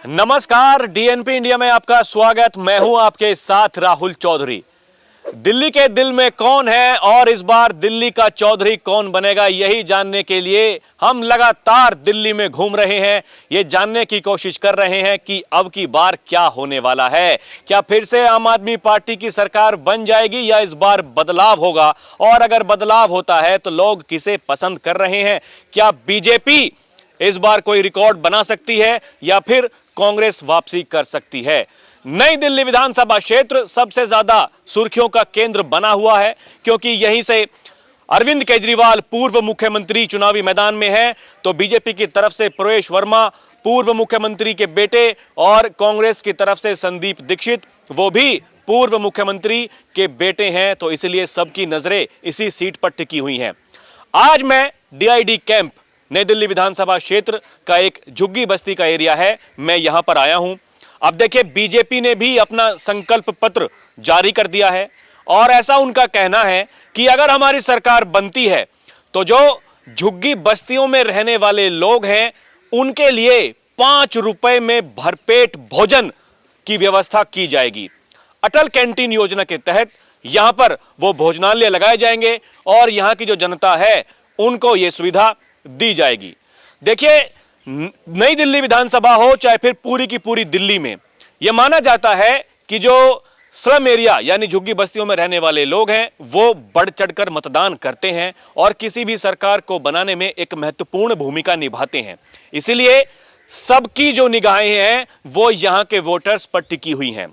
नमस्कार, DNP India में आपका स्वागत। मैं हूं आपके साथ राहुल चौधरी। दिल्ली के दिल में कौन है और इस बार दिल्ली का चौधरी कौन बनेगा, यही जानने के लिए हम लगातार दिल्ली में घूम रहे हैं। ये जानने की कोशिश कर रहे हैं कि अब की बार क्या होने वाला है। क्या फिर से आम आदमी पार्टी की सरकार बन जाएगी या इस बार बदलाव होगा, और अगर बदलाव होता है तो लोग किसे पसंद कर रहे हैं। क्या बीजेपी इस बार कोई रिकॉर्ड बना सकती है या फिर कांग्रेस वापसी कर सकती है। नई दिल्ली विधानसभा क्षेत्र सबसे ज्यादा सुर्खियों का केंद्र बना हुआ है, क्योंकि यहीं से अरविंद केजरीवाल पूर्व मुख्यमंत्री चुनावी मैदान में है, तो बीजेपी की तरफ से परेश वर्मा पूर्व मुख्यमंत्री के बेटे, और कांग्रेस की तरफ से संदीप दीक्षित वो भी पूर्व मुख्यमंत्री के बेटे हैं। तो इसलिए सबकी नजरें इसी सीट पर टिकी हुई हैं। आज मैं डीआईडी कैंप नई दिल्ली विधानसभा क्षेत्र का एक झुग्गी बस्ती का एरिया है, मैं यहां पर आया हूं। अब देखिए, बीजेपी ने भी अपना संकल्प पत्र जारी कर दिया है और ऐसा उनका कहना है कि अगर हमारी सरकार बनती है तो जो झुग्गी बस्तियों में रहने वाले लोग हैं उनके लिए 5 रुपए में भरपेट भोजन की व्यवस्था की जाएगी। अटल कैंटीन योजना के तहत यहां पर वो भोजनालय लगाए जाएंगे और यहां की जो जनता है उनको ये सुविधा दी जाएगी। देखिए, नई दिल्ली विधानसभा हो चाहे फिर पूरी की पूरी दिल्ली में, यह माना जाता है कि जो स्लम एरिया यानी झुग्गी बस्तियों में रहने वाले लोग हैं वो बढ़ चढ़कर मतदान करते हैं और किसी भी सरकार को बनाने में एक महत्वपूर्ण भूमिका निभाते हैं। इसीलिए सबकी जो निगाहें हैं वो यहां के वोटर्स पर टिकी हुई हैं।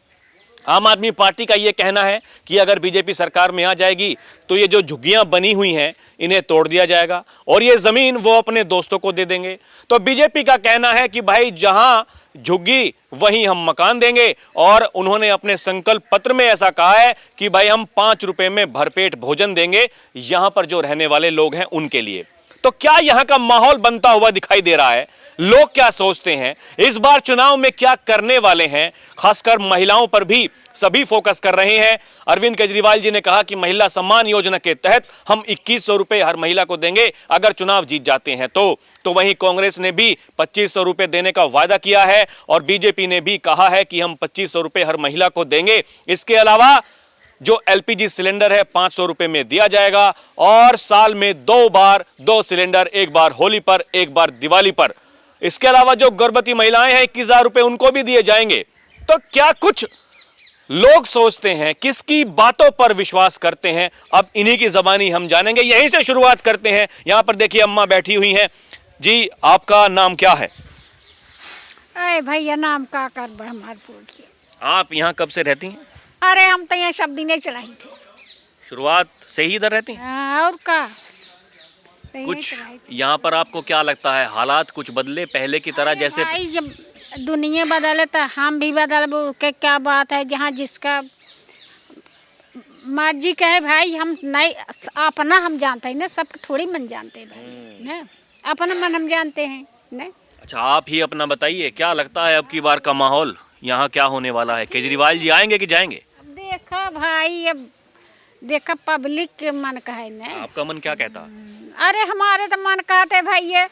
आम आदमी पार्टी का यह कहना है कि अगर बीजेपी सरकार में आ जाएगी तो ये जो झुग्गियां बनी हुई हैं इन्हें तोड़ दिया जाएगा और ये जमीन वो अपने दोस्तों को दे देंगे। तो बीजेपी का कहना है कि भाई जहां झुग्गी वहीं हम मकान देंगे, और उन्होंने अपने संकल्प पत्र में ऐसा कहा है कि भाई हम 5 रुपए में भरपेट भोजन देंगे यहां पर जो रहने वाले लोग हैं उनके लिए। तो क्या यहां का माहौल बनता हुआ दिखाई दे रहा है? लोग क्या सोचते हैं, इस बार चुनाव में क्या करने वाले हैं? खासकर महिलाओं पर भी सभी फोकस कर रहे हैं। अरविंद केजरीवाल जी ने कहा कि महिला सम्मान योजना के तहत हम 2100 रुपए हर महिला को देंगे अगर चुनाव जीत जाते हैं तो वहीं कांग्रेस ने भी 2500 रुपए देने का वायदा किया है और बीजेपी ने भी कहा है कि हम 2500 रुपए हर महिला को देंगे। इसके अलावा जो एलपीजी सिलेंडर है 500 रुपए में दिया जाएगा और साल में 2 बार 2 सिलेंडर, एक बार होली पर एक बार दिवाली पर। इसके अलावा जो गर्भवती महिलाएं हैं 21,000 रुपए उनको भी दिए जाएंगे। तो क्या कुछ लोग सोचते हैं, किसकी बातों पर विश्वास करते हैं, अब इन्हीं की जबानी हम जानेंगे। यहीं से शुरुआत करते हैं। यहां पर देखिए अम्मा बैठी हुई हैं। जी, आपका नाम क्या है? अरे भैया, नाम का कर ब्रह्मपुर के। आप यहाँ कब से रहती हैं? अरे हम तो यहाँ सब दिन चलाई थे, शुरुआत से ही इधर रहती हैं? और का कुछ यहाँ पर आपको क्या लगता है, हालात कुछ बदले पहले की तरह? जैसे भाई जब दुनिया बदले तो हम भी बदल के क्या बात है, जहाँ जिसका मर्जी कहे भाई। हम नहीं अपना हम जानते हैं ना, सब थोड़ी मन जानते हैं भाई ना, अपना मन हम जानते हैं ना। अच्छा, आप ही अपना बताइए, क्या लगता है अब की बार का माहौल यहाँ क्या होने वाला है? केजरीवाल जी आएंगे कि जाएंगे? देखा भाई, अब देखा पब्लिक के मन का है ना। आपका मन क्या कहता? अरे हमारे तो मन कहते भाई ये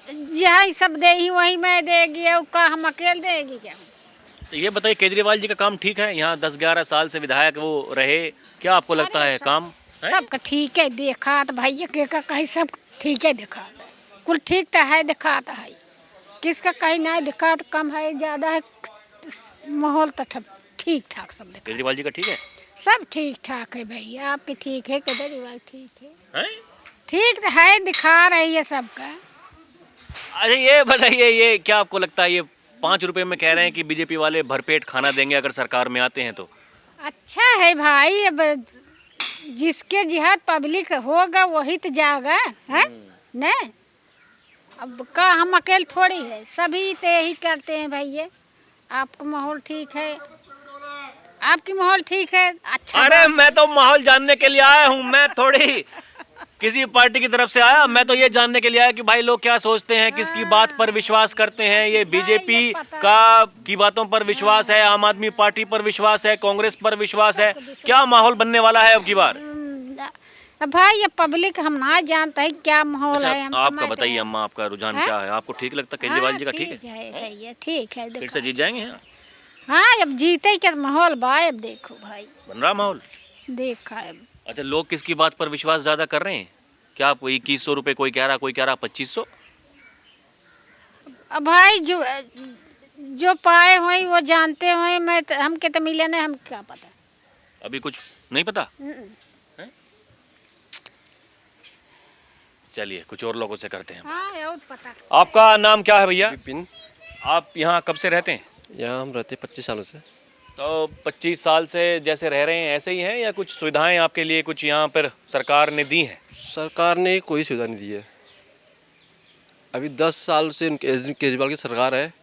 जहाँ सब देगी वही मैं देगी, का हम अकेले देगी क्या? तो ये बताइए, केजरीवाल जी का काम ठीक है? यहाँ 10-11 साल से विधायक वो रहे, क्या आपको लगता है काम सबका ठीक है? देखा तो भाई के का कहीं सब ठीक है, देखा कुल ठीक तो है, देखा तो है, किसका कहीं नहीं दिखा तो कम है ज़्यादा है, माहौल तो ठीक ठाक सब देखा। केजरीवाल जी का ठीक है? सब ठीक ठाक है भैया। आपके ठीक है? केजरीवाल ठीक है? हैं? ठीक तो है, दिखा रही है सबका। अरे ये बताइए, ये क्या आपको लगता है, ये 5 रुपए में कह रहे हैं कि बीजेपी वाले भरपेट खाना देंगे अगर सरकार में आते हैं तो? अच्छा है भाई, अब जिसके जिहाद पब्लिक होगा वही तो जाएगा है न। अब का हम अकेले थोड़ी है, सभी तो यही करते हैं भैया। आपका माहौल ठीक है? आपकी माहौल ठीक है? अच्छा। अरे मैं तो माहौल जानने के लिए आया हूँ, मैं थोड़ी किसी पार्टी की तरफ से आया। मैं तो ये जानने के लिए आया कि भाई लोग क्या सोचते हैं, किसकी बात पर विश्वास करते हैं। ये बीजेपी का की बातों पर विश्वास है, आम आदमी पार्टी पर विश्वास है, कांग्रेस पर विश्वास है। क्या माहौल बनने वाला है अब की बार? अब भाई ये पब्लिक हम ना जानते हैं क्या माहौल है। हम आपका समझते बताइए हैं। अम्मा, आपका रुझान हैं? क्या है? आपको ठीक लगता है केजरीवाल जी का? ठीक है, भैया ठीक है। फिर देखो से जीत जाएंगे यहाँ? हाँ अब जीते के माहौल भाई, अब देखो भाई, बन रहा माहौल? देखा है अब। अच्छा, लोग किसकी बात पर विश्वास ज्यादा कर रहे हैं? क्या आप 2100 रुपए कोई कह रहा, कोई कह रहा 2500? अब भाई जो पाए हुए वो जानते हुए, हमके तो मिले नहीं, हम क्या पता। अभी कुछ नहीं पता? हम्म। चलिए कुछ और लोगों से करते हैं। हाँ और पता। आपका नाम क्या है भैया? विपिन। आप यहाँ कब से रहते हैं? यहाँ हम रहते 25 सालों से। तो 25 साल से जैसे रह रहे हैं ऐसे ही हैं, या कुछ सुविधाएं आपके लिए कुछ यहाँ पर सरकार ने दी हैं? सरकार ने कोई सुविधा नहीं दी है। अभी 10 साल से केजरीवाल की सरकार है।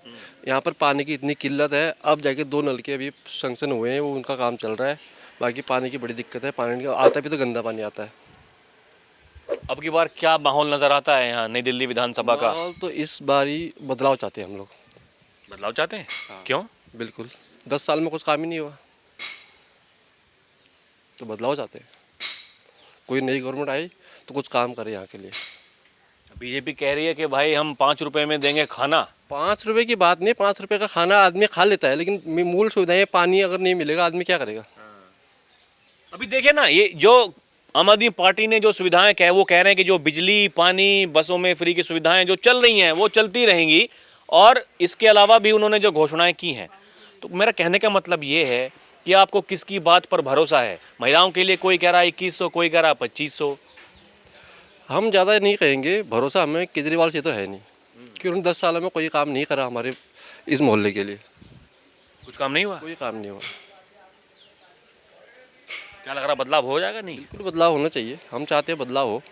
यहाँ पर पानी की इतनी किल्लत है, अब जाके 2 नलके अभी सैंक्शन हुए हैं, वो उनका काम चल रहा है। बाकी पानी की बड़ी दिक्कत है, पानी का आता भी तो गंदा पानी आता है। अब की बार क्या माहौल नजर आता है यहाँ नई दिल्ली विधानसभा का? माहौल तो इस बार ही बदलाव चाहते हैं हम लोग। बदलाव चाहते हैं? क्यों? बिल्कुल, 10 साल में कुछ काम ही नहीं हुआ तो बदलाव चाहते हैं। कोई नई गवर्नमेंट आई तो कुछ काम करे यहाँ के लिए। बीजेपी कह रही है कि भाई हम 5 रुपए में देंगे खाना। 5 रुपए की बात नहीं, 5 रुपए का खाना आदमी खा लेता है, लेकिन मूल सुविधाएं पानी अगर नहीं मिलेगा आदमी क्या करेगा। अभी देखिए ना, ये जो आम आदमी पार्टी ने जो सुविधाएं वो कह रहे हैं कि जो बिजली पानी बसों में फ्री की सुविधाएं जो चल रही हैं वो चलती रहेंगी, और इसके अलावा भी उन्होंने जो घोषणाएं की हैं। तो मेरा कहने का मतलब ये है कि आपको किसकी बात पर भरोसा है? महिलाओं के लिए कोई कह रहा है 2100, कोई कह रहा है 2500। हम ज़्यादा नहीं कहेंगे, भरोसा हमें केजरीवाल से तो है नहीं, क्योंकि उन्होंने 10 सालों में कोई काम नहीं करा हमारे इस मोहल्ले के लिए। कुछ काम नहीं हुआ? कोई काम नहीं हुआ। क्या लग रहा बदलाव हो जाएगा? नहीं, बिल्कुल बदलाव होना चाहिए, हम चाहते हैं बदलाव हो।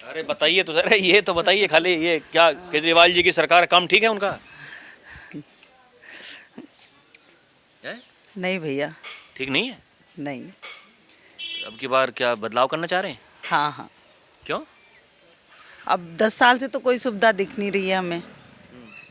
अरे बताइए तो सर, ये तो बताइए खाली, ये क्या केजरीवाल जी की सरकार काम ठीक है उनका? है? नहीं भैया, ठीक नहीं है? नहीं। अब की बार क्या बदलाव करना चाह रहे हैं? हाँ हाँ, क्यों? अब 10 साल से तो कोई सुविधा दिख नहीं रही है हमें।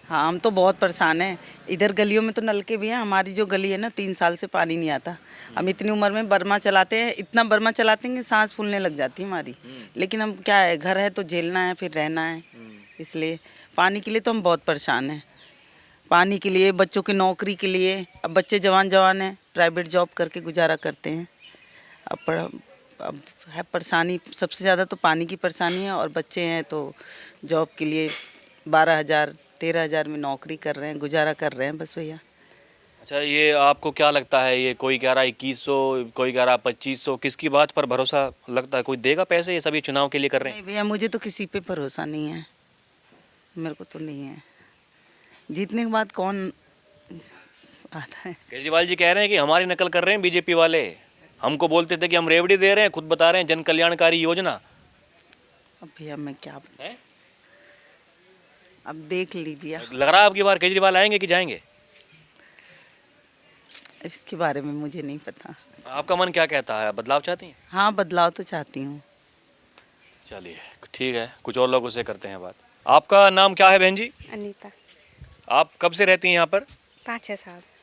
हाँ, हम तो बहुत परेशान हैं। इधर गलियों में तो नलके भी हैं, हमारी जो गली है ना 3 साल से पानी नहीं आता। हम इतनी उम्र में बर्मा चलाते हैं, इतना बर्मा चलाते हैं कि सांस फूलने लग जाती है हमारी। लेकिन हम क्या है, घर है तो झेलना है, फिर रहना है। इसलिए पानी के लिए तो हम बहुत परेशान हैं। पानी के लिए, बच्चों की नौकरी के लिए। अब बच्चे जवान हैं, प्राइवेट जॉब करके गुजारा करते हैं। अब है परेशानी, सबसे ज़्यादा तो पानी की परेशानी है, और बच्चे हैं तो जॉब के लिए 12,000 13,000 में नौकरी कर रहे हैं, गुजारा कर रहे हैं बस भैया। अच्छा, ये आपको क्या लगता है, ये कोई कह रहा है 2100, कोई कह रहा है 2500, किसकी बात पर भरोसा लगता है? कोई देगा पैसे? ये सभी चुनाव के लिए कर रहे हैं। नहीं भैया, मुझे तो किसी पे भरोसा नहीं है, मेरे को तो नहीं है। जीतने के बाद कौन आता है। केजरीवाल जी कह रहे हैं कि हमारी नकल कर रहे हैं बीजेपी वाले। हमको बोलते थे कि हम रेवड़ी दे रहे हैं, खुद बता रहे हैं जन कल्याणकारी योजना। अब भैया मैं क्या बताऊं? है? अब देख लीजिए, लग रहा है अब की बार केजरीवाल आएंगे कि जाएंगे? इसके बारे में मुझे नहीं पता। आपका मन क्या कहता है, बदलाव चाहती हैं? हाँ, बदलाव तो चाहती हूँ। चलिए ठीक है, कुछ और लोगों से करते हैं बात। आपका नाम क्या है बहन जी? अनीता। आप कब से रहती हैं यहाँ पर? 5-6 साल से।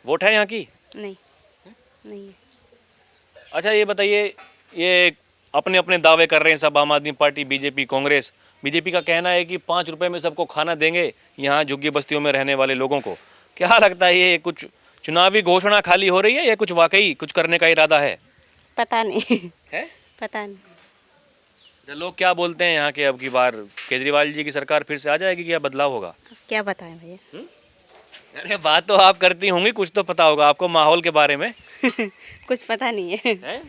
वोट है यहाँ की? नहीं, नहीं है। अच्छा ये बताइए, ये अपने अपने दावे कर रहे हैं सब, आम आदमी पार्टी, बीजेपी, कांग्रेस। बीजेपी का कहना है कि 5 रुपए में सबको खाना देंगे यहाँ झुग्गी बस्तियों में रहने वाले लोगों को। क्या लगता है, ये कुछ चुनावी घोषणा खाली हो रही है या कुछ वाकई कुछ करने का इरादा है? पता नहीं है? पता नहीं। तो लोग क्या बोलते हैं यहाँ के, अब की बार केजरीवाल जी की सरकार फिर से आ जाएगी, क्या बदलाव होगा? अब क्या बताएं भैया। अरे बात तो आप करती होंगी, कुछ तो पता होगा आपको माहौल के बारे में। कुछ पता नहीं है, है?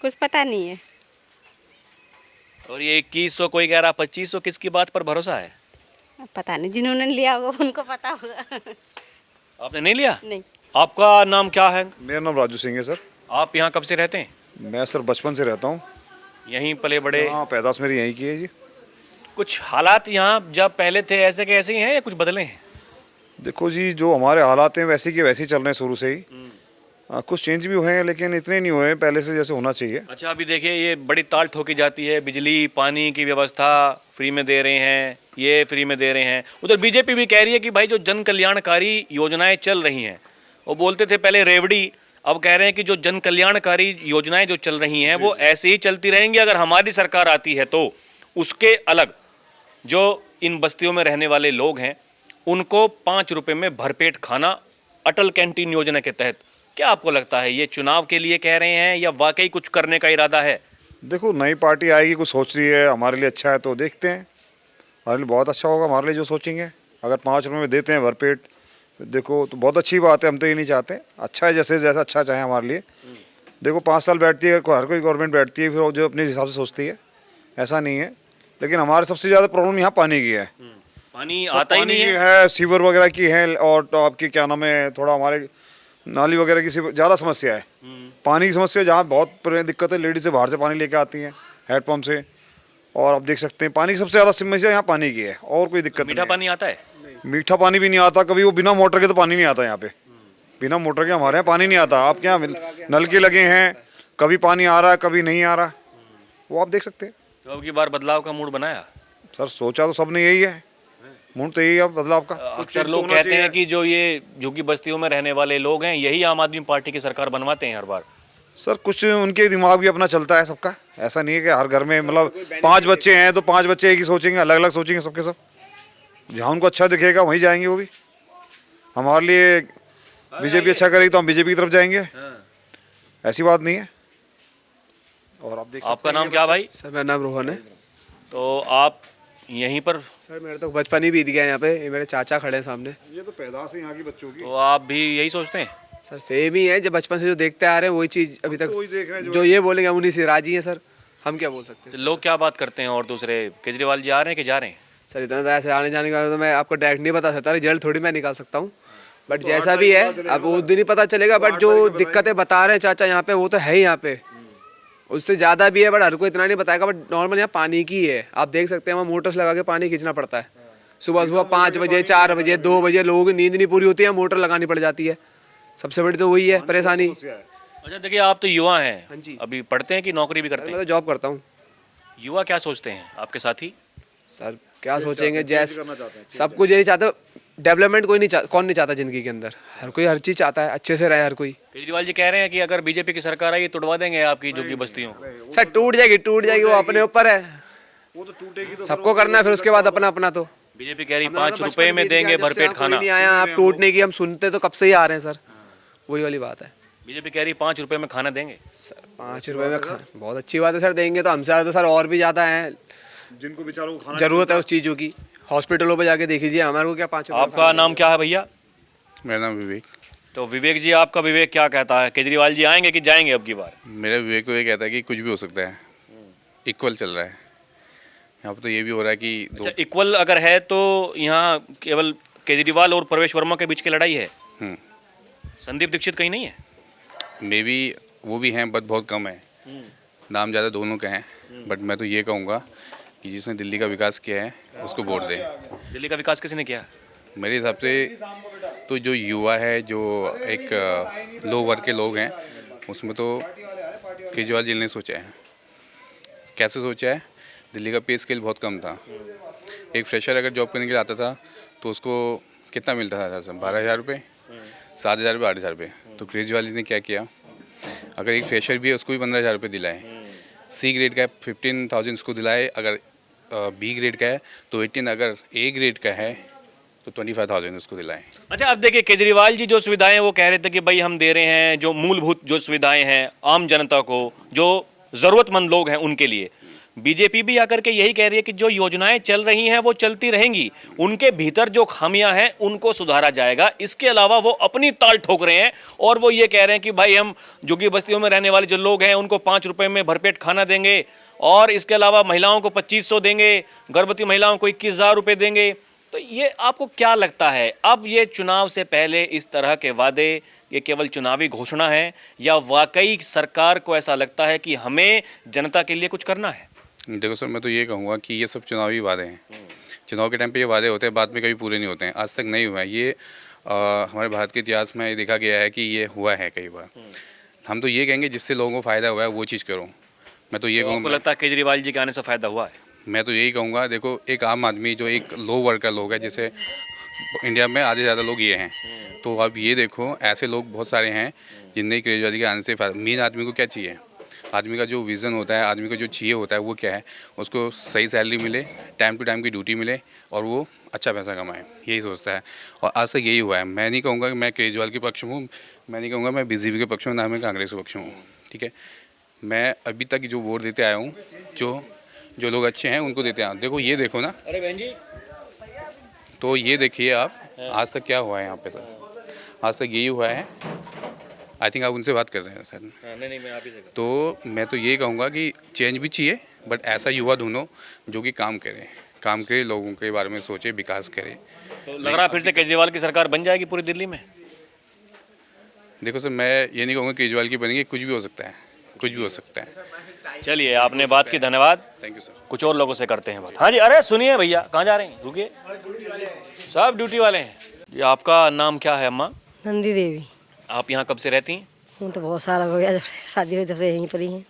कुछ पता नहीं है। और ये 2100, कोई कह रहा 2500, किसकी बात पर भरोसा है? अब पता नहीं, जिन्होंने लिया होगा उनको पता होगा। आपने नहीं लिया? नहीं। आपका नाम क्या है? मेरा नाम राजू सिंह है सर। आप यहाँ कब से रहते हैं? मैं सर बचपन से रहता हूँ। यहीं पले बड़े? हाँ, पैदाश मेरी यहीं की है जी। कुछ हालात यहाँ जब पहले थे ऐसे के ऐसे ही हैं या कुछ बदले हैं? देखो जी, जो हमारे हालात हैं वैसे के वैसे ही चल रहे हैं शुरू से ही। कुछ चेंज भी हुए हैं, लेकिन इतने नहीं हुए हैं पहले से जैसे होना चाहिए। अच्छा अभी देखिए, ये बड़ी ताल ठोकी जाती है, बिजली पानी की व्यवस्था फ्री में दे रहे हैं, ये फ्री में दे रहे हैं। उधर बीजेपी भी कह रही है कि भाई जो जन कल्याणकारी योजनाएं चल रही हैं, वो बोलते थे पहले रेवड़ी, अब कह रहे हैं कि जो जन कल्याणकारी योजनाएं जो चल रही हैं वो ऐसे ही चलती रहेंगी, अगर हमारी सरकार आती है तो उसके अलग जो इन बस्तियों में रहने वाले लोग हैं उनको 5 रुपए में भरपेट खाना अटल कैंटीन योजना के तहत। क्या आपको लगता है ये चुनाव के लिए कह रहे हैं या वाकई कुछ करने का इरादा है? देखो, नई पार्टी आएगी, कुछ सोच रही है, हमारे लिए अच्छा है तो देखते हैं। हमारे लिए बहुत अच्छा होगा, हमारे लिए जो सोचेंगे। अगर 5 रुपये में देते हैं भरपेट, देखो तो बहुत अच्छी बात है। हम तो ये नहीं चाहते, अच्छा है जैसे जैसा अच्छा चाहे हमारे लिए। देखो 5 साल बैठती है हर कोई गवर्नमेंट बैठती है, फिर वो जो अपने हिसाब से सोचती है, ऐसा नहीं है। लेकिन हमारे सबसे ज़्यादा प्रॉब्लम यहाँ पानी की है। पानी आता ही नहीं है, सीवर वगैरह की है, और तो आपकी क्या नाम है, थोड़ा हमारे नाली वगैरह की ज़्यादा समस्या है। पानी की समस्या जहाँ बहुत दिक्कत है, लेडीज से बाहर से पानी लेके आती हैं हैंडपम्प से, और आप देख सकते हैं पानी की सबसे ज़्यादा समस्या यहाँ पानी की है, और कोई दिक्कत नहीं मीठा है। पानी आता है? मीठा पानी भी नहीं आता कभी, वो बिना मोटर के तो पानी नहीं आता यहाँ पे। बिना मोटर के हमारे यहाँ पानी नहीं आता। आपके यहाँ नल के लगे हैं, कभी पानी आ रहा है कभी नहीं आ रहा, वो आप देख सकते हैं। तो अब की बार बदलाव का मूड बनाया? सर सोचा तो सबने यही है, मूड तो यही है बदलाव का। अक्सर लोग कहते हैं कि जो ये झुग्गी बस्तियों में रहने वाले लोग हैं यही आम आदमी पार्टी की सरकार बनवाते हैं हर बार। सर कुछ उनके दिमाग भी अपना चलता है सबका, ऐसा नहीं है कि हर घर में मतलब 5 बच्चे हैं तो 5 बच्चे एक ही सोचेंगे, अलग अलग सोचेंगे सबके सब। जहाँ उनको अच्छा दिखेगा वहीं जाएंगे वो भी। हमारे लिए बीजेपी अच्छा करेगी तो हम बीजेपी की तरफ जाएंगे, ऐसी बात नहीं है। और आप देख आपका नाम क्या भाई? सर मेरा नाम रोहन है। तो आप यहीं पर? सर मेरा तो बचपन ही बीत गया यहाँ पे, ये मेरे चाचा खड़े हैं सामने। ये तो पैदाश है यहाँ की बच्चों की। तो आप भी यही सोचते हैं? सर सेम ही है, जब बचपन से जो देखते आ रहे हैं वही चीज़ अभी तक वही देख रहे हैं जो ये बोलेंगे हम उन्हीं से राजी हैं सर, हम क्या बोल सकते हैं। तो लोग क्या बात करते हैं और दूसरे, केजरीवाल जी आ रहे हैं कि जा रहे हैं? सर इतना तो ऐसे आने जाने का तो मैं आपको डायरेक्ट नहीं बता सकता, रिजल्ट थोड़ी मैं निकाल सकता हूँ, बट जैसा भी है अब उस दिन ही पता चलेगा। बट जो दिक्कतें बता रहे हैं चाचा यहाँ पे वो तो है ही यहाँ पे, उससे ज़्यादा भी है, बट हर कोई इतना नहीं बताएगा। बट नॉर्मल यहाँ पानी की है, आप देख सकते हैं वहाँ मोटर्स लगा के पानी खींचना पड़ता है। सुबह सुबह 5 बजे 4 बजे 2 बजे लोगों की नींद नहीं पूरी होती है, मोटर लगानी पड़ जाती है। सबसे बड़ी तो वही है परेशानी। अच्छा देखिए, आप तो युवा हैं, हाँ जी। अभी पढ़ते हैं कि नौकरी भी करते मैं हैं? तो जॉब करता हूँ। युवा क्या सोचते हैं आपके साथी? सर क्या सोचेंगे, जैसे सब कुछ यही चाहते, डेवलपमेंट कोई नहीं कौन नहीं चाहता ज़िंदगी के अंदर, हर कोई हर चीज़ चाहता है, अच्छे से रहे हर कोई। केजरीवाल जी कह रहे हैं कि अगर बीजेपी की सरकार आई तुड़वा देंगे आपकी झुग्गी बस्तियों। सर टूट जाएगी वो अपने ऊपर है, वो तो टूटेगी तो सबको करना है, फिर उसके बाद अपना अपना। तो बीजेपी कह रही हमारा 5 तो रुपए बचपन में बीत देंगे गया, जब से भरपेट यहाँ कोई खाना। नहीं आया, आप टूटने की हम सुनते तो कब से ही आ रहे हैं सर, वही वाली बात है। बीजेपी कह रही 5 रुपए में खाना देंगे। सर 5 रुपए में बहुत अच्छी बात है सर, देंगे तो हमसे ज़्यादा तो सर और भी ज़्यादा है, जिनको बेचारों को खाना ज़रूरत है उस चीज़ों की। हॉस्पिटलों पे जाके देख लीजिए, हमारे को क्या 5 रुपए आपका नाम क्या है भैया? मेरा नाम विवेक। तो विवेक जी, आपका विवेक क्या कहता है, केजरीवाल जी आएंगे कि जाएंगे अब की बार? मेरा विवेक तो ये कहता है कि कुछ भी हो सकता है, इक्वल चल रहा है यहाँ पर। तो ये भी हो रहा है कि अच्छा, इक्वल अगर है तो यहाँ केवल केजरीवाल और प्रवेश वर्मा के बीच की लड़ाई है, संदीप दीक्षित कहीं नहीं है? मे बी वो भी हैं बट बहुत कम है, नाम ज़्यादा दोनों के हैं। बट मैं तो ये कहूँगा कि जिसने दिल्ली का विकास किया है उसको वोट दें। दिल्ली का विकास किसने किया? मेरे हिसाब से तो जो युवा है, जो एक लो वर्ग के लोग हैं, उसमें तो केजरीवाल जी ने सोचा है। कैसे सोचा है? दिल्ली का पे स्केल बहुत कम था। एक फ्रेशर अगर जॉब करने के लिए आता था तो उसको कितना मिलता था? 12,000 रुपये, 7,000 रुपये, 8,000 रुपये। तो केजरीवाल जी ने क्या किया, अगर एक फ्रेशर भी है उसको भी 15,000 रुपये दिलाए। सी ग्रेड का है 15,000 उसको दिलाए, अगर बी ग्रेड का है तो 18, अगर ए ग्रेड का है तो 25,000 उसको दिलाएं। अच्छा, अब देखिए केजरीवाल जी जो सुविधाएं वो कह रहे थे कि भाई हम दे रहे हैं, जो मूलभूत जो सुविधाएं हैं आम जनता को, जो ज़रूरतमंद लोग हैं उनके लिए। बीजेपी भी आकर के यही कह रही है कि जो योजनाएं चल रही हैं वो चलती रहेंगी, उनके भीतर जो खामियां हैं उनको सुधारा जाएगा। इसके अलावा वो अपनी ताल ठोक रहे हैं और वो ये कह रहे हैं कि भाई हम झुग्गी बस्तियों में रहने वाले जो लोग हैं उनको 5 रुपए में भरपेट खाना देंगे, और इसके अलावा महिलाओं को 2,500 देंगे, गर्भवती महिलाओं को 21,000 रुपये देंगे। तो ये आपको क्या लगता है, अब ये चुनाव से पहले इस तरह के वादे ये केवल चुनावी घोषणा है, या वाकई सरकार को ऐसा लगता है कि हमें जनता के लिए कुछ करना है? देखो सर, मैं तो ये कहूँगा कि ये सब चुनावी वादे हैं। चुनाव के टाइम पे ये वादे होते हैं, बाद में कभी पूरे नहीं होते हैं। आज तक नहीं हुआ है ये, हमारे भारत के इतिहास में देखा गया है कि ये हुआ है कई बार। हम तो ये कहेंगे जिससे लोगों को फ़ायदा हुआ है वो चीज़ करो। मैं तो ये कहूँगा, आपको लगता है केजरीवाल जी के आने से फ़ायदा हुआ है? मैं तो यही कहूँगा, देखो एक आम आदमी जो एक लो वर्ग का लोग है, जैसे इंडिया में आधे ज़्यादा लोग ये हैं। तो अब ये देखो, ऐसे लोग बहुत सारे हैं जिनने क्रेजवादी के आने से मेन आदमी को क्या चाहिए, आदमी का जो विज़न होता है, आदमी को जो चाहिए होता है वो क्या है, उसको सही सैलरी मिले, टाइम टू टाइम की ड्यूटी मिले और वो अच्छा पैसा कमाए, यही सोचता है। और आज तक यही हुआ है। मैं नहीं कहूँगा कि मैं केजरीवाल के पक्ष में हूँ, मैं नहीं कहूँगा मैं बीजेपी के पक्ष में, ना मैं कांग्रेस के पक्ष में हूँ, ठीक है। मैं अभी तक जो वोट देते आया हूँ, जो लोग अच्छे हैं उनको देते आया हूँ। देखो ये देखो ना, अरे बहन जी, तो ये देखिए आप, आज तक क्या हुआ है यहाँ पे सर, आज तक यही हुआ है। आई थिंक आप उनसे बात कर रहे हैं सर। नहीं मैं आप ही से तो मैं तो ये कहूँगा कि चेंज भी चाहिए, बट ऐसा युवा ढूंढो जो कि काम करे, लोगों के बारे में सोचे, विकास करे। तो लग रहा है फिर से केजरीवाल की सरकार बन जाएगी पूरी दिल्ली में? देखो सर, मैं ये नहीं कहूँगा केजरीवाल की बनेगी, कुछ भी हो सकता है, कुछ भी हो सकता है। चलिए, आपने बात की, धन्यवाद। Thank you sir. कुछ और लोगों से करते हैं बात। हाँ जी, अरे सुनिए भैया, कहाँ जा रहे हैं? रुकिए, सब ड्यूटी वाले हैं। ये आपका नाम क्या है अम्मा? नंदी देवी। आप यहाँ कब से रहती हैं? हूँ तो बहुत सारा हो गया, जब से शादी हुई तब से यहीं पर ही हैं।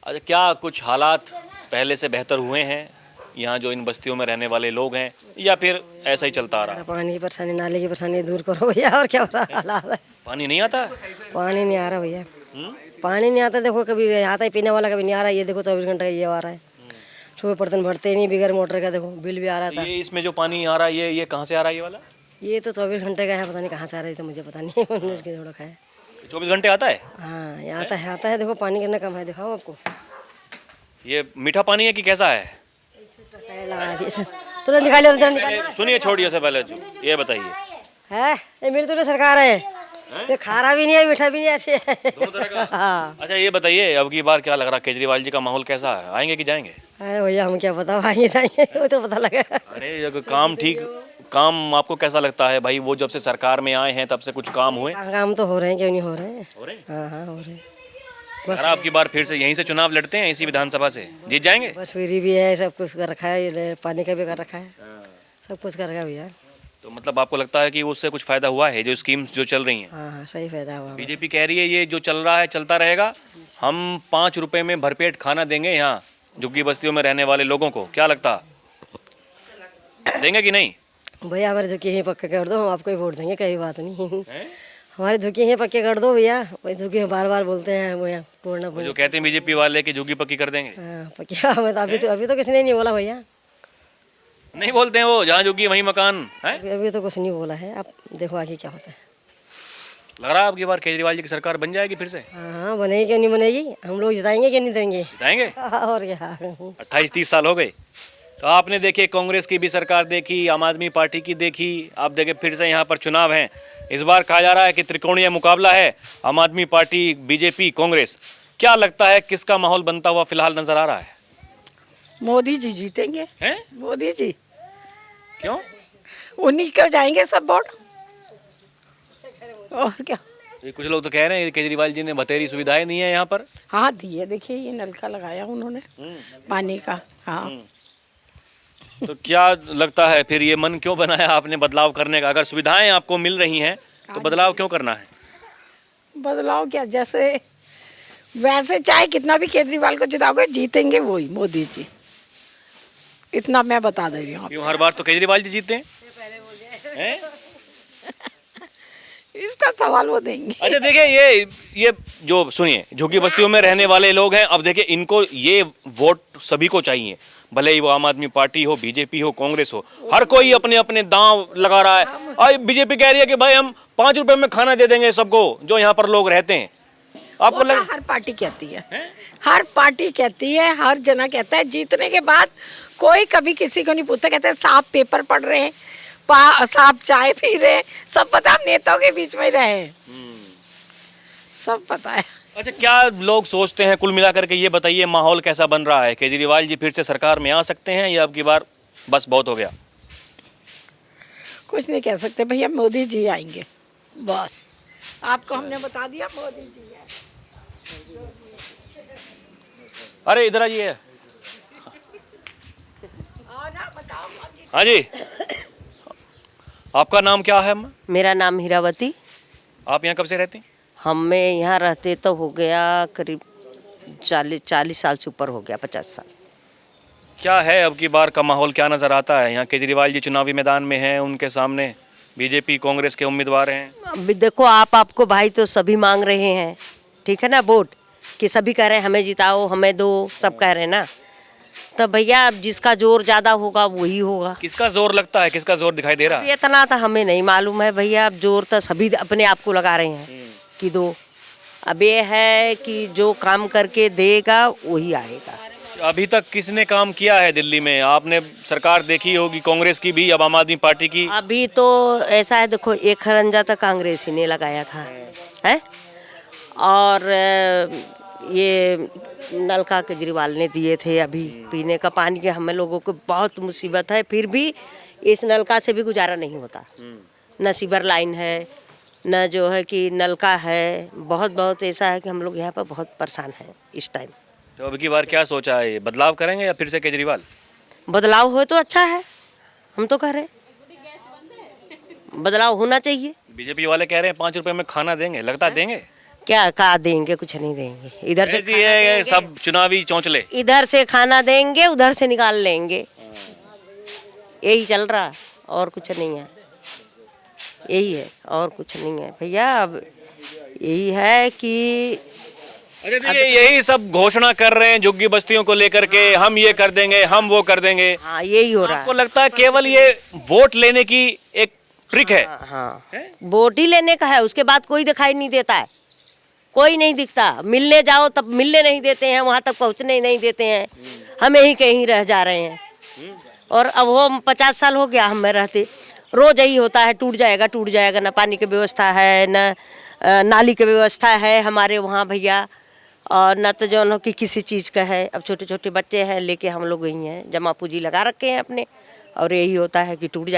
अच्छा, क्या कुछ हालात पहले से बेहतर हुए हैं यहाँ जो इन बस्तियों में रहने वाले लोग हैं, या फिर ऐसा ही चलता आ रहा है? पानी की परेशानी, नाले की परेशानी दूर करो भैया, और क्या हो रहा है हालात है। पानी नहीं आता? पानी नहीं आ रहा भैया, पानी नहीं आता। देखो कभी आता है पीने वाला, कभी नहीं आ रहा। ये देखो 24 घंटे का ये आ रहा है, सुबह बर्तन भरते ही नहीं बिगर मोटर का। देखो बिल भी आ रहा था। ये इसमें जो पानी आ रहा है, ये कहाँ से आ रहा है ये वाला? ये तो 24 घंटे का है, पता नहीं कहाँ से आ रही, तो मुझे पता नहीं। मैंने इसके थोड़ा खाया। 24 घंटे आता है? हाँ, ये आता है। देखो पानी कितना कम है, दिखाओ आपको। ये मीठा पानी है कि कैसा है? लगा दिए तुरंत निकालिए, तुरंत निकालिए। सुनिए, छोड़िए से पहले ये बताइए। है ये मेरी तो सरकार है, ये खारा भी नहीं है, मीठा भी नहीं, ऐसे है। दोनों तरह का? हाँ। अच्छा, ये बताइए, अब की बार क्या लग रहा, केजरीवाल जी का माहौल कैसा है? आएंगे कि जाएंगे? अरे भैया हम क्या पता, आएंगे जाएंगे, वो तो पता लगा। अरे अगर काम आपको कैसा लगता है भाई? वो जब से सरकार में आए हैं तब से कुछ काम हुए? काम तो हो रहे हैं, क्यों नहीं हो रहे हैं। हो रहे हैं? हाँ हो रहे हैं। बस आप की बार फिर से यहीं से चुनाव लड़ते हैं, इसी विधानसभा से जीत जाएंगे? बस फ्री भी है, सब कुछ कर रखा है, पानी का भी कर रखा है, सब कुछ कर रखा है भैया। तो मतलब आपको लगता है कि उससे कुछ फायदा हुआ है, जो स्कीम्स जो चल रही हैं? हाँ सही फायदा हुआ। बीजेपी कह रही है ये जो चल रहा है चलता रहेगा, हम 5 रुपए में भरपेट खाना देंगे यहाँ झुग्गी बस्तियों में रहने वाले लोगों को। क्या लगता, देंगे कि नहीं? भैया हमारे झुकी यहीं पक्के कर दो, हम आपको ही वोट देंगे, कई बात नहीं। हमारे झुकी यहीं पक्के कर दो भैया, वही झुकी बार बार बोलते हैं वो यहाँ पूर्ण। जो कहते हैं बीजेपी वाले की झुग्गी पक्की कर देंगे। हाँ पक्का, अभी तो किसी ने नहीं बोला भैया। नहीं बोलते हैं वो, जहाँ झुग्गी वहीं मकान है। अभी तो कुछ नहीं बोला है, अब देखो आगे क्या होता है। लग रहा है आपकी बार केजरीवाल जी की सरकार बन जाएगी फिर से? हाँ बनेगी, क्यों नहीं बनेगी। हम लोग जिताएंगे, क्यों नहीं देंगे, जिताएंगे। और क्या। 28-30 साल हो गए, तो आपने देखे कांग्रेस की भी सरकार देखी, आम आदमी पार्टी की देखी, आप देखे फिर से यहाँ पर चुनाव हैं। इस बार कहा जा रहा है कि त्रिकोणीय मुकाबला है, आम आदमी पार्टी, बीजेपी, कांग्रेस। क्या लगता है किसका माहौल बनता हुआ फिलहाल नजर आ रहा है? मोदी जी जीतेंगे। हैं? मोदी जी, क्यों? उन्हीं को जाएंगे सब वोट, और क्या। ये कुछ लोग तो कह रहे हैं केजरीवाल जी ने बतेरी सुविधाएं दी हैं यहाँ पर। हाँ दिए, देखिए ये नलका लगाया उन्होंने पानी का। हाँ तो क्या लगता है फिर ये मन क्यों बनाया आपने बदलाव करने का? अगर सुविधाएं आपको मिल रही हैं तो बदलाव क्यों करना है? बदलाव क्या, जैसे वैसे चाहे कितना भी केजरीवाल को जिताओगे, जीतेंगे वही मोदी जी, इतना मैं बता दे रही हूँ। क्यों हर बार तो केजरीवाल जी जीते हैं? इसका सवाल वो देंगे। अच्छा देखिए, ये जो सुनिए, झुग्गी बस्तियों में रहने वाले लोग हैं, अब देखिए इनको ये वोट सभी को चाहिए, भले ही वो आम आदमी पार्टी हो, बीजेपी हो, कांग्रेस हो, हर कोई अपने अपने दांव लगा रहा है। और बीजेपी कह रही है कि भाई हम 5 रुपए में खाना दे देंगे सबको जो यहाँ पर लोग रहते हैं। आपको लग... हर पार्टी कहती है, हर पार्टी कहती है, हर जना कहता है। जीतने के बाद कोई कभी किसी को नहीं पूछता, कहते हैं साहब पेपर पढ़ रहे हैं, साहब चाय पी रहे हैं, सब पता, हम नेताओं के बीच में रहे, सब पता है। अच्छा, क्या लोग सोचते हैं कुल मिलाकर के? ये बताइए माहौल कैसा बन रहा है? केजरीवाल जी फिर से सरकार में आ सकते हैं या अब की बार बस बहुत हो गया? कुछ नहीं कह सकते भैया, मोदी जी आएंगे बस। आपको हमने बता दिया, मोदी जी है। अरे इधर आइए। हाँ जी, आपका नाम क्या है अम्मा? मेरा नाम हीरावती। आप यहाँ कब से रहती हैं? हमें यहाँ रहते तो हो गया करीब 40 साल से ऊपर हो गया, 50 साल। क्या है अब की बार का माहौल, क्या नज़र आता है? यहाँ केजरीवाल जी चुनावी मैदान में हैं, उनके सामने बीजेपी कांग्रेस के उम्मीदवार हैं। अभी देखो आपको भाई तो सभी मांग रहे हैं, ठीक है ना, वोट कि सभी कह रहे हैं हमें जिताओ, हमें दो, सब कह रहे हैं ना। तो भैया अब जिसका जोर ज़्यादा होगा वही होगा। किसका जोर लगता है, किसका जोर दिखाई दे रहा है? इतना तो हमें नहीं मालूम है भैया, अब जोर तो सभी अपने आप को लगा रहे हैं कि दो। अब ये है कि जो काम करके देगा वही आएगा। अभी तक किसने काम किया है दिल्ली में? आपने सरकार देखी होगी कांग्रेस की भी, अब आम आदमी पार्टी की। अभी तो ऐसा है, देखो एक खरंजा तो कांग्रेस ही ने लगाया था है, और ये नलका केजरीवाल ने दिए थे। अभी पीने का पानी के हमें लोगों को बहुत मुसीबत है, फिर भी इस नलका से भी गुजारा नहीं होता। न सीवर लाइन है, न जो है कि नलका है, बहुत ऐसा है कि हम लोग यहाँ पर बहुत परेशान हैं इस टाइम। तो अब की बार क्या सोचा है, ये बदलाव करेंगे या फिर से केजरीवाल? बदलाव हो तो अच्छा है, हम तो कह रहे हैं बदलाव होना चाहिए। बीजेपी वाले कह रहे हैं 5 रुपए में खाना देंगे, लगता है देंगे? क्या कहा देंगे, कुछ नहीं देंगे। इधर से ऐसी है सब चुनावी चौंचले, इधर से खाना देंगे, उधर से निकाल लेंगे, यही चल रहा, और कुछ नहीं है, यही है और कुछ नहीं है भैया। अब यही है कि अरे देखिए यही सब घोषणा कर रहे हैं झुग्गी बस्तियों को लेकर के, हम ये कर देंगे, हम वो कर देंगे। हाँ यही हो रहा आपको लगता है केवल ये वोट लेने की एक ट्रिक है? हाँ वोट ही लेने का है, उसके बाद कोई दिखाई नहीं देता है, कोई नहीं दिखता। मिलने जाओ तब मिलने नहीं देते हैं, वहाँ तक पहुँचने नहीं देते हैं, हमें ही कहीं रह जा रहे हैं। और अब वो 50 साल हो गया हमें रहते, रोज यही होता है, टूट जाएगा, ना पानी की व्यवस्था है, न नाली की व्यवस्था है हमारे वहाँ भैया, और न तो जो कि किसी चीज़ का है। अब छोटे छोटे बच्चे हैं लेके हम लोग यही हैं, जमा पूंजी लगा रखे हैं अपने, और यही होता है कि टूट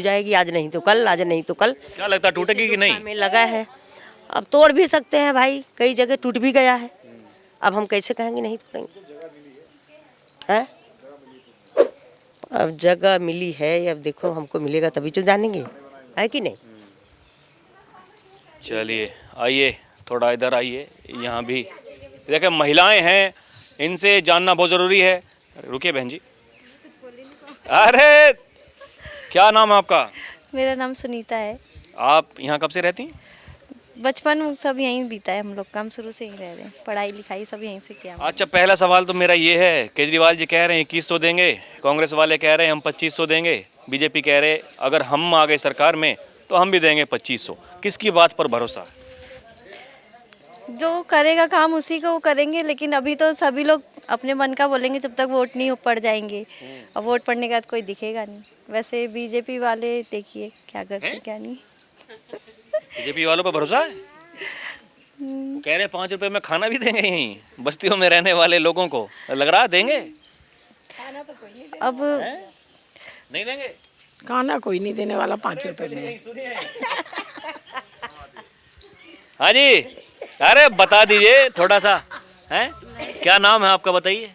जाएगी, आज नहीं तो कल, आज नहीं तो कल। क्या लगता है टूटेगी कि नहीं? हमें लगा है, अब तोड़ भी सकते हैं भाई, कई जगह टूट भी गया है, अब हम कैसे कहेंगे नहीं तोड़ेंगे हैं? अब जगह मिली है, अब देखो हमको मिलेगा तभी तो जानेंगे, है कि नहीं। चलिए आइए थोड़ा इधर आइए, यहाँ भी देखिए महिलाएं हैं, इनसे जानना बहुत ज़रूरी है। रुकिए बहन जी, अरे क्या नाम है आपका? मेरा नाम सुनीता है। आप यहाँ कब से रहती हैं? बचपन सब यहीं बीता है, हम लोग काम शुरू से यहीं रह रहे हैं, पढ़ाई लिखाई सब यहीं से किया। अच्छा पहला सवाल तो मेरा ये है, केजरीवाल जी कह रहे हैं 2100 देंगे, कांग्रेस वाले कह रहे हैं हम 2500 देंगे, बीजेपी कह रहे अगर हम आ गए सरकार में तो हम भी देंगे 2500, किसकी बात पर भरोसा? जो करेगा काम उसी को वो करेंगे, लेकिन अभी तो सभी लोग अपने मन का बोलेंगे जब तक वोट नहीं पड़ जाएंगे, और वोट पड़ने के बाद कोई दिखेगा नहीं। वैसे बीजेपी वाले देखिए क्या करते क्या नहीं। बीजेपी वालों पर भरोसा है? कह रहे 5 रुपए में खाना भी देंगे यहीं बस्तियों में रहने वाले लोगों को, लग रहा है देंगे? अब नहीं देंगे खाना, कोई नहीं देने वाला 5 रुपए में। हाँ जी, अरे बता दीजिए थोड़ा सा, हैं? क्या नाम है आपका बताइए,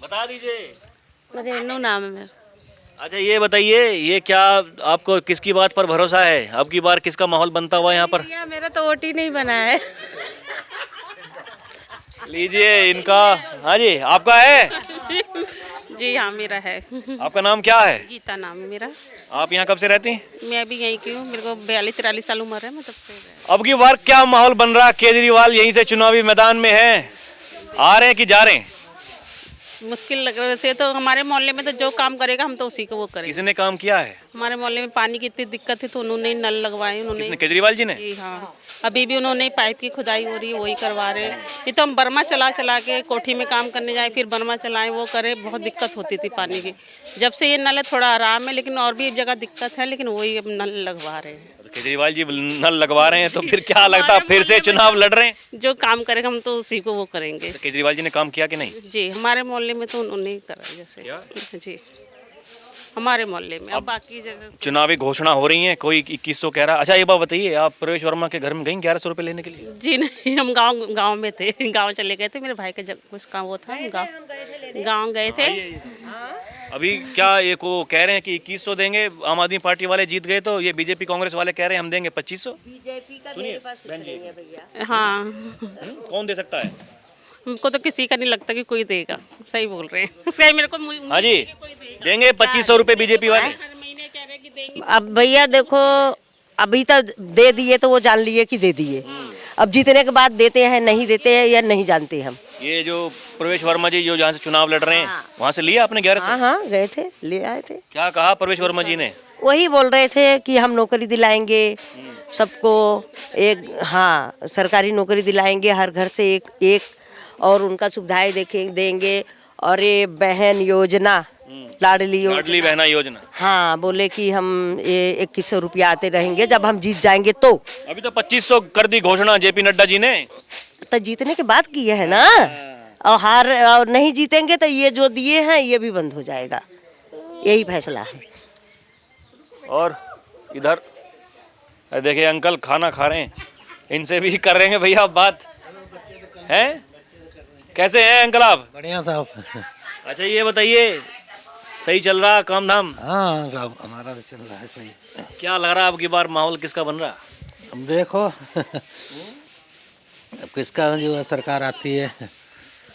बता दीजिए। रेनू नाम है मेरा। अच्छा ये बताइए, ये क्या आपको किसकी बात पर भरोसा है, अब की बार किसका माहौल बनता हुआ यहाँ पर? मेरा तो वोट ही नहीं बना है। लीजिए इनका। हाँ जी आपका है? जी हाँ मेरा है। आपका नाम क्या है? गीता नाम है मेरा। आप यहाँ कब से रहती हैं? मैं भी यहीं की हूँ, मेरे को 42-43 साल उम्र है, मैं तब से। अब की बार क्या माहौल बन रहा? केजरीवाल यहीं से चुनावी मैदान में हैं, आ रहे हैं कि जा रहे हैं? मुश्किल लग रहा है वैसे तो, हमारे मोहल्ले में तो जो काम करेगा हम तो उसी को वो करेंगे। किसने काम किया है? हमारे मोहल्ले में पानी की इतनी दिक्कत थी तो उन्होंने नल लगवाए, उन्होंने। किसने? केजरीवाल जी ने? जी हाँ, अभी भी उन्होंने पाइप की खुदाई हो रही है, वही करवा रहे हैं। ये तो हम बर्मा चला के कोठी में काम करने जाए, फिर बर्मा चलाएं, वो करें, बहुत दिक्कत होती थी पानी की। जब से ये नल है थोड़ा आराम है, लेकिन और भी एक जगह दिक्कत है, लेकिन वही अब नल लगवा रहे हैं। केजरीवाल जी नल लगवा रहे हैं तो फिर क्या लगता है फिर से चुनाव लड़ रहे हैं? जो काम करेगा हम तो उसी को वो करेंगे। तो केजरीवाल जी ने काम किया कि नहीं? जी हमारे मोहल्ले में तो उन्होंने ही करा जैसे। जी हमारे मोहल्ले में, अब बाकी जगह चुनावी घोषणा हो रही है, कोई 2100 कह रहा है। अच्छा ये बात बताइए, आप प्रवेश वर्मा के घर में गई 1100 रुपए लेने के लिए? जी नहीं, हम गांव में थे, गांव चले गए थे, मेरे भाई का कुछ काम वो था, गांव गए थे। अभी क्या ये को कह रहे हैं कि 2100 देंगे, आम आदमी पार्टी वाले जीत गए तो ये बीजेपी कांग्रेस वाले कह रहे हैं हम देंगे 2500। बीजेपी का मेरे पास कुछ नहीं है भैया। हाँ कौन दे सकता है? हमको तो किसी का नहीं लगता कि कोई देगा। सही बोल रहे हैं। सही मेरे को हाँ जी, देंगे 2500 रुपए बीजेपी वाले? हर महीने कह रहे कि देंगे। अब भैया देखो, अभी तक दे दिए तो वो जान लिए कि दे दिए, अब जीतने के बाद देते हैं नहीं देते हैं या नहीं जानते हम। ये जो प्रवेश वर्मा जी जो जहाँ से चुनाव लड़ रहे हैं, वहाँ से लिया आपने 1100? हाँ हाँ गए थे, ले आए थे। क्या कहा प्रवेश वर्मा जी ने? वही बोल रहे थे कि हम नौकरी दिलाएंगे सबको, एक हाँ सरकारी नौकरी दिलाएंगे, हर घर से एक एक, और उनका सुविधाएं देंगे, और ये बहन योजना, लाडली बहना योजना, हाँ बोले कि हम ये 2100 रुपया आते रहेंगे जब हम जीत जाएंगे तो। अभी तो 2500 कर दी घोषणा जेपी नड्डा जी ने। तो जीतने के बाद किए है ना, और नहीं जीतेंगे तो ये जो दिए हैं ये भी बंद हो जाएगा, यही फैसला है। और इधर देखिए अंकल खाना खा रहे हैं, इनसे भी कर रहे हैं भैया बात। हैं कैसे हैं अंकल आप? बढ़िया साहब। अच्छा ये बताइए, सही चल रहा काम धाम? हाँ साहब हमारा तो चल रहा है सही। क्या लग रहा है अब की बार माहौल किसका बन रहा? अब देखो अब किसका जो है सरकार आती है।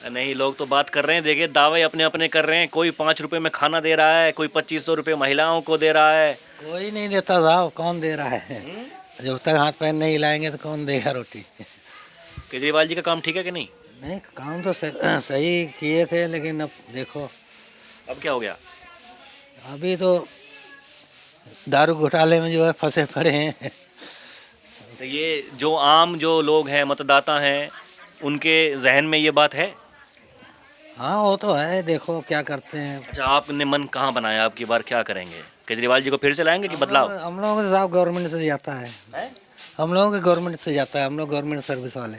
नहीं, लोग तो बात कर रहे हैं, देखिए दावे अपने अपने कर रहे हैं। कोई 5 रुपए में खाना दे रहा है, कोई 2500 रुपये महिलाओं को दे रहा है। कोई नहीं देता साहब, कौन दे रहा है? जब तक हाथ पैर नहीं हिलाएंगे तो कौन देगा रोटी? केजरीवाल जी का काम ठीक है कि नहीं? नहीं काम तो सही किए थे, लेकिन अब देखो अब क्या हो गया? अभी तो दारू घोटाले में जो है फंसे पड़े हैं। तो ये जो आम जो लोग हैं, मतदाता हैं, उनके जहन में ये बात है? हाँ वो तो है, देखो क्या करते हैं। अच्छा आपने मन कहाँ बनाया अब की बार क्या करेंगे? केजरीवाल जी को फिर से लाएंगे कि बदलाव? हम लोगों को साहब गवर्नमेंट से जाता है, हम लोगों के गवर्नमेंट से जाता है, हम लोग गवर्नमेंट सर्विस वाले।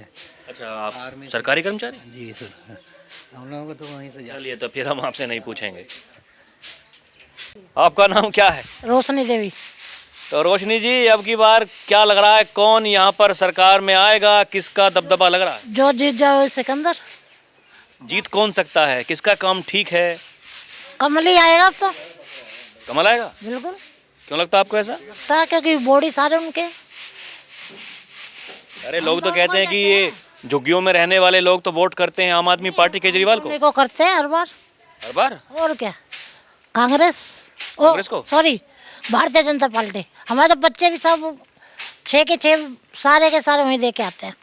अच्छा आप सरकारी कर्मचारी? जी सर, हम लोगों को तो वहीं से जाता है। चलिए तो फिर हम आपसे नहीं पूछेंगे। आपका नाम क्या है? रोशनी देवी। तो रोशनी जी अब की बार क्या लग रहा है, कौन यहाँ पर सरकार में आएगा, किसका दबदबा लग रहा है? जो जीत जाओ सिकंदर। जीत कौन सकता है, किसका काम ठीक है? कमल ही आएगा अब तो। कमल आएगा? बिल्कुल। क्यों लगता है आपको ऐसा? लगता है क्योंकि बॉडी सारे उनके। अरे लोग तो कहते हैं कि ये झुग्गियों में रहने वाले लोग तो वोट करते हैं आम आदमी पार्टी केजरीवाल को। करते हैं हर बार। हर बार? और क्या, कांग्रेस को? Sorry Bharatiya Janata party. हमारे तो बच्चे भी सब 6 के 6 सारे के सारे वहीं दे के आते हैं।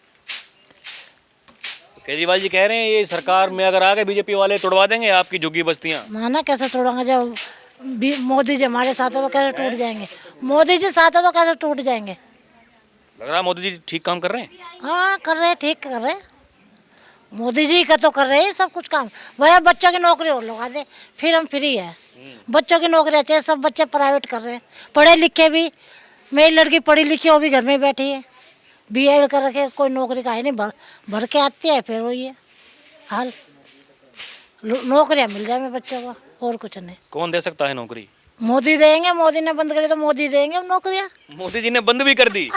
केजरीवाल जी कह रहे हैं ये सरकार में अगर आ गए बीजेपी वाले तोड़वा देंगे आपकी झुग्गी बस्तियां। माना कैसे तोड़ेंगे, जब मोदी जी हमारे साथ है तो कैसे टूट जाएंगे? मोदी जी साथ है तो कैसे टूट जाएंगे? लग रहा है मोदी जी ठीक काम कर रहे हैं। हाँ कर रहे हैं, ठीक कर रहे हैं। मोदी जी का तो कर रहे हैं सब कुछ काम। वह बच्चों की नौकरी और लगा दे, फिर हम फ्री है। बच्चों की नौकरी अच्छे, सब बच्चे प्राइवेट कर रहे हैं, पढ़े लिखे भी। मेरी लड़की पढ़ी लिखी, वो भी घर में बैठी है, बीएड कर रखे, कोई नौकरी का है नहीं, भर के आती है, फिर वही है हाल। नौकरियाँ मिल जाए बच्चों को, और कुछ नहीं। कौन दे सकता है नौकरी? मोदी देंगे, मोदी ने बंद करी तो मोदी देंगे नौकरियाँ। मोदी जी ने बंद भी कर दी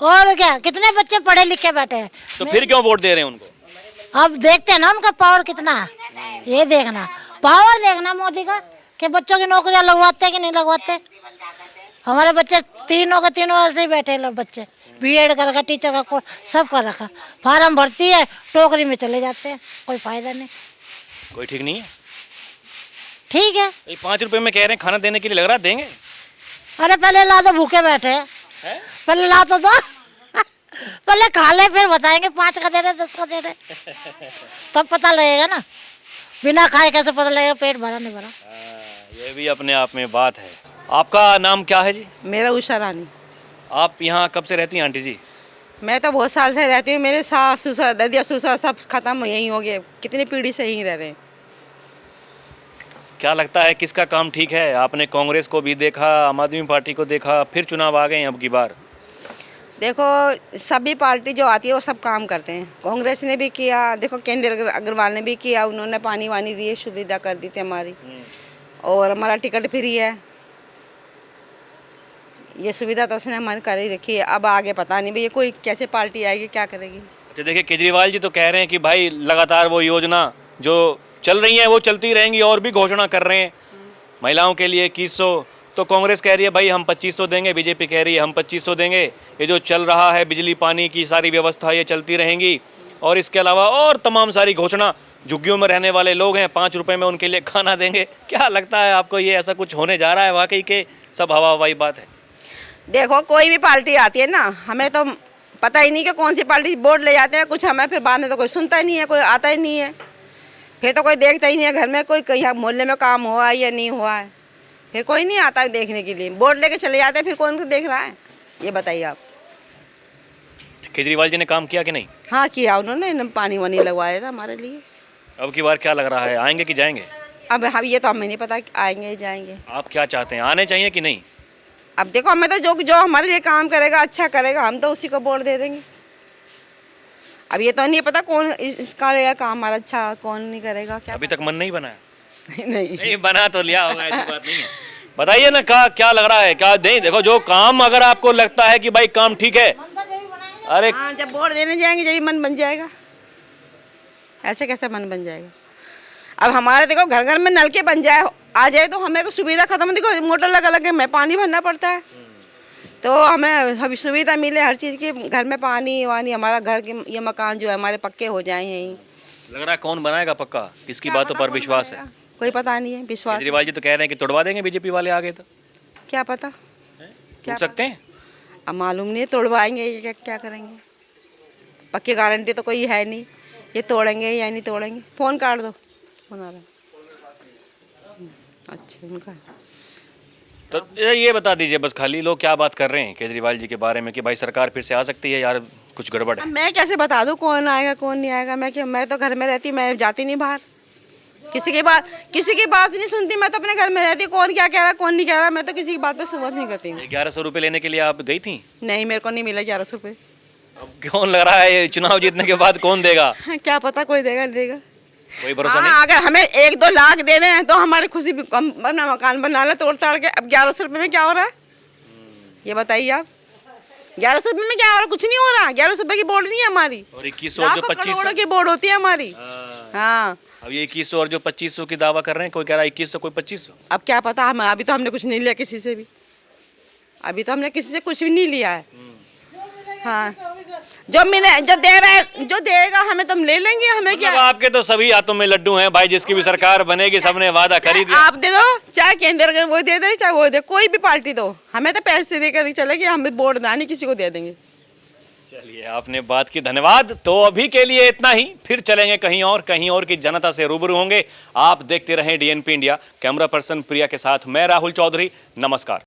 और क्या, कितने बच्चे पढ़े लिखे बैठे हैं, तो फिर क्यों वोट दे रहे हैं उनको? अब देखते हैं ना उनका पावर कितना है, ये देखना, पावर देखना मोदी का, कि बच्चों की नौकरियां लगवाते हैं कि नहीं लगवाते। हमारे बच्चे तीनों के तीनों ऐसे ही बैठे लोग, बच्चे बीएड कर रखा, टीचर का कोर्स सब कर रखा, फार्म भरती है, टोकरी में चले जाते हैं, कोई फायदा नहीं। कोई ठीक नहीं है? ठीक है, 5 रुपए में कह रहे हैं खाना देने के लिए, लग रहा है देंगे? अरे पहले ला दो, भूखे बैठे हैं, पहले ला तो दो पहले खा ले, फिर बताएंगे 5 का दे रहे 10 का दे रहे, तब पता लगेगा ना। बिना खाए कैसे पता लगेगा पेट भरा नहीं भरा? ये भी अपने आप में बात है। आपका नाम क्या है जी? मेरा उषा रानी। आप यहाँ कब से रहती हैं आंटी जी? मैं तो बहुत साल से रहती हूँ, मेरे सास ससुर ददिया ससुर सब खत्म यहीं हो गए, कितनी पीढ़ी से यहीं रह रहे हैं। क्या लगता है किसका काम ठीक है? आपने कांग्रेस को भी देखा, आम आदमी पार्टी को देखा, फिर चुनाव आ गए अब की बार। देखो सभी पार्टी जो आती है वो सब काम करते हैं। कांग्रेस ने भी किया, देखो केंद्र अग्रवाल ने भी किया, उन्होंने पानी वानी दिए, सुविधा कर दी थी हमारी, और हमारा टिकट फ्री है, ये सुविधा तो उसने हमारी कर ही रखी है। अब आगे पता नहीं भैया कोई कैसे पार्टी आएगी, क्या करेगी। अच्छा देखिए केजरीवाल जी तो कह रहे हैं कि भाई लगातार वो योजना जो चल रही है वो चलती रहेंगी, और भी घोषणा कर रहे हैं महिलाओं के लिए 2100, तो कांग्रेस कह रही है भाई हम 2500 देंगे, बीजेपी कह रही है हम 2500 देंगे, ये जो चल रहा है बिजली पानी की सारी व्यवस्था ये चलती रहेंगी। और इसके अलावा और तमाम सारी घोषणा, झुग्गियों में रहने वाले लोग हैं 5 रुपए में उनके लिए खाना देंगे। क्या लगता है आपको, ये ऐसा कुछ होने जा रहा है वाकई के सब हवा हवाई बात है? देखो कोई भी पार्टी आती है ना, हमें तो पता ही नहीं कि कौन सी पार्टी वोट ले जाते हैं कुछ, हमें फिर बाद में तो कोई सुनता ही नहीं है, कोई आता ही नहीं है, फिर तो कोई देखता ही नहीं है घर में कोई कहीं मोहल्ले में काम हुआ है या नहीं हुआ है, फिर कोई नहीं आता है देखने के लिए। वोट लेके चले जाते हैं, फिर कौन देख रहा है ये बताइए आप। केजरीवाल जी ने काम किया कि नहीं? हाँ किया उन्होंने, पानी वानी लगवाया था हमारे लिए। अब की बार क्या लग रहा है, आएंगे कि जाएंगे? अब ये तो हमें नहीं पता कि आएंगे या जाएंगे। आप क्या चाहते हैं, आने चाहिए कि नहीं? अब देखो हमें तो जो हमारे लिए काम करेगा, अच्छा करेगा, हम तो उसी को वोट दे देंगे। अब ये तो नहीं पता कौन इसका करेगा काम हमारा अच्छा, कौन नहीं करेगा। क्या अभी तक मन नहीं बनाया? नहीं बना तो लिया होगा, ऐसी बात नहीं है। बताइए ना, क्या लग रहा है, क्या नहीं? देखो जो काम अगर आपको लगता है कि भाई काम ठीक है, अरे हाँ जब वोट देने जाएंगे जब मन बन जाएगा, ऐसे कैसे मन बन जाएगा। अब हमारे देखो घर घर में नलके बन जाए, आ जाए तो हमें को सुविधा खत्म, देखो मोटर लगा लगे हमें पानी भरना पड़ता है, तो हमें सुविधा मिले हर चीज़ की, घर में पानी वानी, हमारा घर के ये मकान जो है हमारे पक्के हो जाए यहीं। लग रहा है कौन बनाएगा पक्का, किसकी बातों पर विश्वास है? कोई पता नहीं है विश्वास। केजरीवाल जी तो कह रहे हैं कि तोड़वा देंगे बीजेपी वाले आगे, तो क्या पता टूट सकते हैं। अब मालूम नहीं, तोड़वाएंगे क्या करेंगे, पक्की गारंटी तो कोई है नहीं, ये तोड़ेंगे या नहीं तोड़ेंगे। फ़ोन काट दो, फोन आ रहा। अच्छा उनका तो ये बता दीजिए बस, खाली लोग क्या बात कर रहे हैं केजरीवाल जी के बारे में कि भाई सरकार फिर से आ सकती है, यार कुछ गड़बड़ है। मैं कैसे बता दूँ कौन आएगा कौन नहीं आएगा, मैं तो घर में रहती, मैं जाती नहीं बाहर, किसी की बात नहीं सुनती, मैं तो अपने घर में रहती, कौन क्या कह रहा कौन नहीं कह रहा, मैं तो किसी की बात पे सुबह नहीं करती हूँ। 1100 रुपये लेने के लिए आप गई थी? नहीं मेरे को नहीं मिला 1100 रुपये। अब कौन लग रहा है चुनाव जीतने के बाद कौन देगा? क्या पता कोई देगा नहीं देगा, कोई भरोसा नहीं। अगर हमें 1-2 लाख दे दें तो हमारी खुशी भी कम, अपना मकान बना ले तोड़ ताड़ के। अब 1100 रुपये में क्या हो रहा है ये बताइए आप, 1100 रुपये में क्या हो रहा है? कुछ नहीं हो रहा। 1100 रुपये की बोर्ड नहीं है हमारी, और 2100 और जो 2500 की बोर्ड होती है हमारी। हाँ अब ये 2100 और जो 2500 की दावा कर रहे हैं, कोई कह रहा है 2100 कोई 2500। अब क्या पता, हम अभी तो हमने कुछ नहीं लिया किसी से भी, अभी तो हमने किसी से कुछ भी नहीं लिया है। हाँ जो दे रहा है जो देगा हमें तो हम ले लेंगे, हमें क्या। आपके तो सभी हाथों में लड्डू हैं भाई, जिसकी भी सरकार बनेगी सबने वादा कर दिया। आप दे दो, चाहे केंद्र अगर वो दे दे चाहे वो दे, कोई भी पार्टी दो, हमें तो पैसे देकर चलेगी, हम वोट दानी किसी को दे देंगे। चलिए आपने बात की, धन्यवाद। तो अभी के लिए इतना ही, फिर चलेंगे कहीं और की जनता से रूबरू होंगे। आप देखते रहें DNP इंडिया। कैमरा पर्सन प्रिया के साथ मैं राहुल चौधरी, नमस्कार।